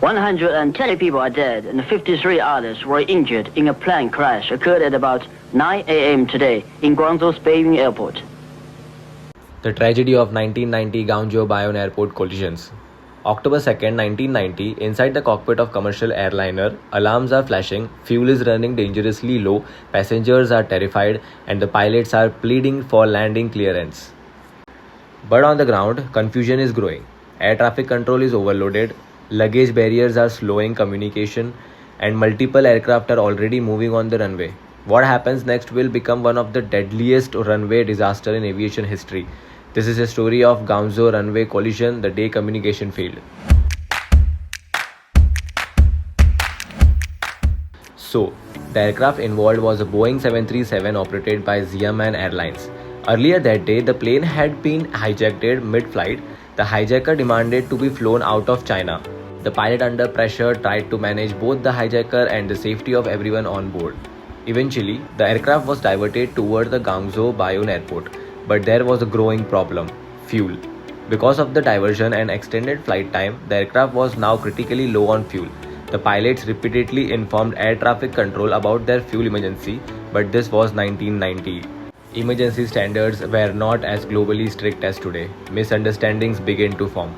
120 people are dead and 53 others were injured in a plane crash occurred at about 9 a.m. today in Guangzhou Baiyun Airport. The tragedy of 1990 Guangzhou Baiyun Airport collisions. October 2nd, 1990, inside the cockpit of commercial airliner, alarms are flashing, fuel is running dangerously low, passengers are terrified, and the pilots are pleading for landing clearance. But on the ground, confusion is growing. Air traffic control is overloaded, luggage barriers are slowing communication, and multiple aircraft are already moving on the runway. What happens next will become one of the deadliest runway disasters in aviation history. This is a story of Guangzhou runway collision the day communication failed. So, the aircraft involved was a Boeing 737 operated by Xiamen Airlines. Earlier that day, the plane had been hijacked mid-flight. The hijacker demanded to be flown out of China. The pilot, under pressure, tried to manage both the hijacker and the safety of everyone on board. Eventually, the aircraft was diverted toward the Guangzhou Baiyun Airport. But there was a growing problem: fuel. Because of the diversion and extended flight time, the aircraft was now critically low on fuel. The pilots repeatedly informed air traffic control about their fuel emergency, but this was 1990. Emergency standards were not as globally strict as today. Misunderstandings began to form.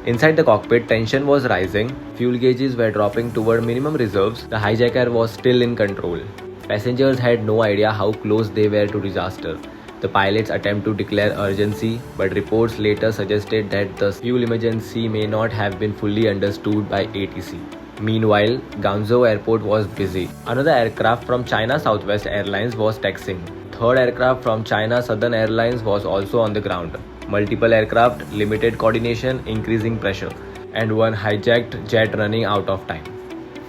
Inside the cockpit, tension was rising, fuel gauges were dropping toward minimum reserves, the hijacker was still in control. Passengers had no idea how close they were to disaster. The pilots attempt to declare urgency, but reports later suggested that the fuel emergency may not have been fully understood by ATC. Meanwhile, Guangzhou Airport was busy. Another aircraft from China Southwest Airlines was taxiing. Third aircraft from China Southern Airlines was also on the ground. Multiple aircraft, limited coordination, increasing pressure, and one hijacked jet running out of time.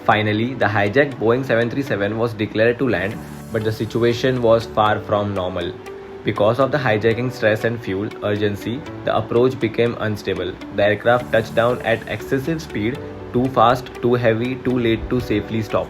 Finally, the hijacked Boeing 737 was declared to land, but the situation was far from normal. Because of the hijacking stress and fuel urgency, the approach became unstable. The aircraft touched down at excessive speed, too fast, too heavy, too late to safely stop.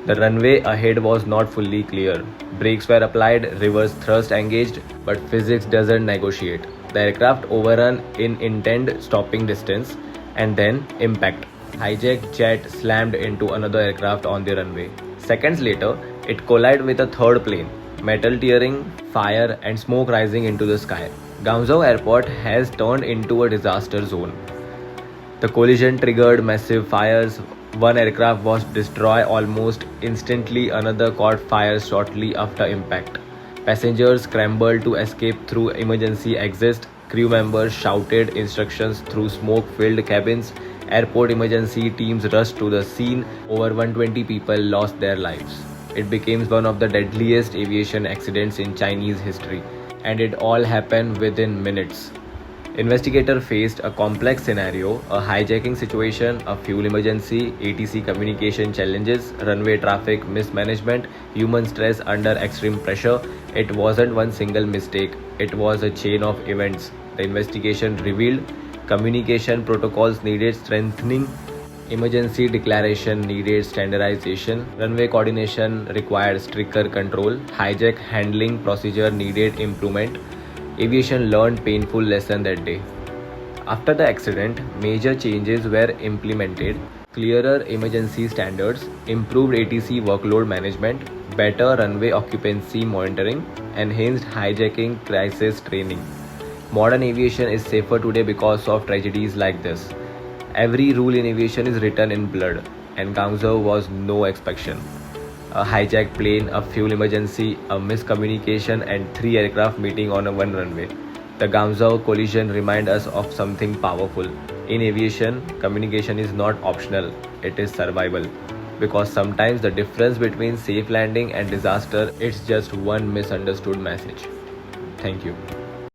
The runway ahead was not fully clear. Brakes were applied, reverse thrust engaged, but physics doesn't negotiate. The aircraft overran in intended stopping distance, and then impact. Hijacked jet slammed into another aircraft on the runway. Seconds later, it collided with a third plane. Metal tearing, fire, and smoke rising into the sky. Guangzhou Airport has turned into a disaster zone. The collision triggered massive fires. One aircraft was destroyed almost instantly, another caught fire shortly after impact. Passengers scrambled to escape through emergency exits. Crew members shouted instructions through smoke-filled cabins. Airport emergency teams rushed to the scene. Over 120 people lost their lives. It became one of the deadliest aviation accidents in Chinese history, and it all happened within minutes. Investigators faced a complex scenario: a hijacking situation, a fuel emergency, ATC communication challenges, runway traffic mismanagement, human stress under extreme pressure. It wasn't one single mistake, it was a chain of events. The investigation revealed communication protocols needed strengthening, emergency declaration needed standardization, runway coordination required stricter control, hijack handling procedure needed improvement. Aviation learned painful lesson that day. After the accident, major changes were implemented: clearer emergency standards, improved ATC workload management, better runway occupancy monitoring, enhanced hijacking crisis training. Modern aviation is safer today because of tragedies like this. Every rule in aviation is written in blood, and Guangzhou was no exception. A hijacked plane, a fuel emergency, a miscommunication, and 3 aircraft meeting on one runway. The Guangzhou collision reminds us of something powerful. In aviation, communication is not optional, it is survival. Because sometimes the difference between safe landing and disaster is just one misunderstood message. Thank you.